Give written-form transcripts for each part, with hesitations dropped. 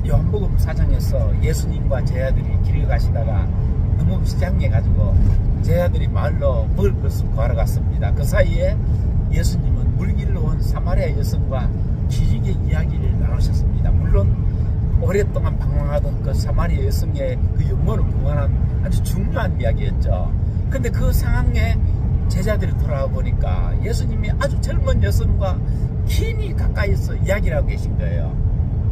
요한복음 4장에서 예수님과 제자들이 길을 가시다가 너무 시장해 가지고 제자들이 마을로 먹을 것을 구하러 갔습니다. 그 사이에 예수님은 물길로 온 사마리아 여성과 길게 이야기를 나누셨습니다. 물론 오랫동안 방황하던 그 사마리아 여성의 그 영혼을 구원한 아주 중요한 이야기였죠. 근데 그 상황에 제자들이 돌아와 보니까 예수님이 아주 젊은 여성과 긴히 가까이서 이야기를 하고 계신 거예요.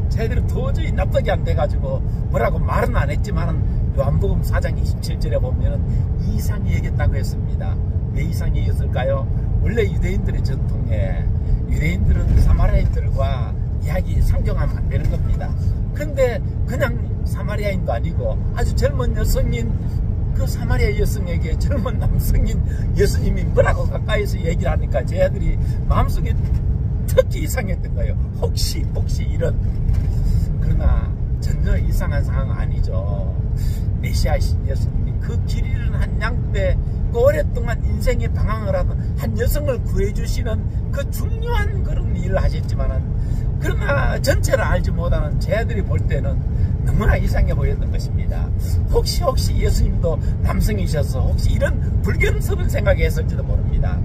제자들이 도저히 납득이 안 돼가지고 뭐라고 말은 안 했지만은 요한복음 4장 27절에 보면은 이상히 얘기했다고 했습니다. 왜 이상히 얘기했을까요? 원래 유대인들의 전통에 유대인들은 사마리아인들과 이야기 상종하면 안 되는 겁니다. 근데 그냥 사마리아인도 아니고 아주 젊은 여성인 그 사마리아 여성에게 젊은 남성인 예수님이 뭐라고 가까이서 얘기를 하니까 제자들이 마음속에 특히 이상했던 거예요. 혹시 이런. 그러나 전혀 이상한 상황은 아니죠. 메시아이신 예수님이 그 길 잃은 한 양떼, 그 오랫동안 인생의 방황을 하던 한 여성을 구해주시는 그 중요한 그런 일을 하셨지만은, 그러나 전체를 알지 못하는 제자들이 볼 때는 너무나 이상해 보였던 것입니다. 혹시 예수님도 남성이셔서 혹시 이런 불경스러운 생각이 했을지도 모릅니다.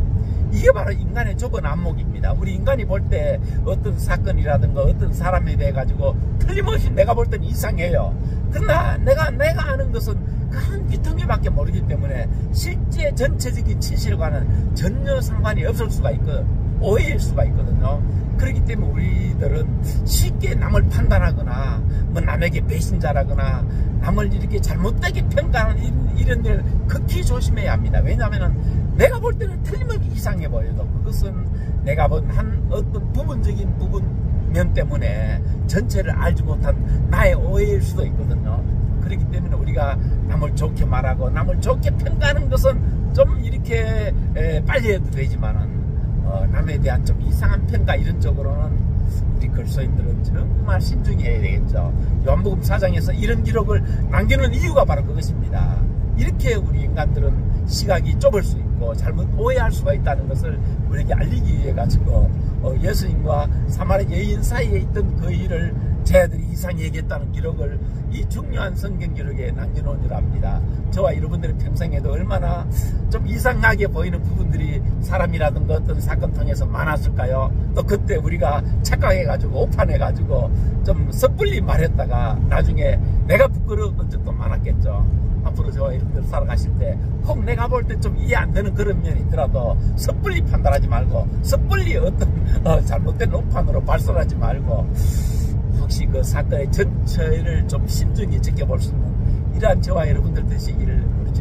이게 바로 인간의 좁은 안목입니다. 우리 인간이 볼 때 어떤 사건이라든가 어떤 사람에 대해 가지고 틀림없이 내가 볼 때는 이상해요. 그러나 내가 아는 것은 그 한 귀퉁이밖에 모르기 때문에 실제 전체적인 진실과는 전혀 상관이 없을 수가 있고 오해일 수가 있거든요. 그렇기 때문에 우리들은 쉽게 남을 판단하거나 뭐 남에게 배신자라거나 남을 이렇게 잘못되게 평가하는 이런 일 극히 조심해야 합니다. 왜냐하면 내가 볼 때는 틀림없이 이상해 보여도 그것은 내가 본 한 어떤 부분적인 면 때문에 전체를 알지 못한 나의 오해일 수도 있거든요. 그렇기 때문에 우리가 남을 좋게 말하고 남을 좋게 평가하는 것은 좀 이렇게 빨리 해도 되지만은 남에 대한 좀 이상한 평가 이런 쪽으로는 우리 그리스도인들은 정말 신중해야 되겠죠. 요한복음 4장에서 이런 기록을 남기는 이유가 바로 그것입니다. 이렇게 우리 인간들은 시각이 좁을 수 있고 잘못 오해할 수가 있다는 것을 우리에게 알리기 위해 가지고 예수님과 사마리아 여인 사이에 있던 그 일을 제자들이 이상히 얘기했다는 기록을 이 중요한 성경 기록에 남겨놓은 줄 압니다. 저와 여러분들의 평생에도 얼마나 좀 이상하게 보이는 부분들이 사람이라든가 어떤 사건 통해서 많았을까요? 또 그때 우리가 착각해가지고 오판해가지고 좀 섣불리 말했다가 나중에 내가 부끄러웠던 적도 많았겠죠. 앞으로 저와 여러분들 살아가실 때 혹 내가 볼 때 좀 이해 안 되는 그런 면이 있더라도 섣불리 판단하지 말고 섭불리 어떤 잘못된 오판으로 발설하지 말고 혹시 그 사건의 전체를 좀 신중히 지켜볼 수 있는 이러한 저와 여러분들 되시기를 우리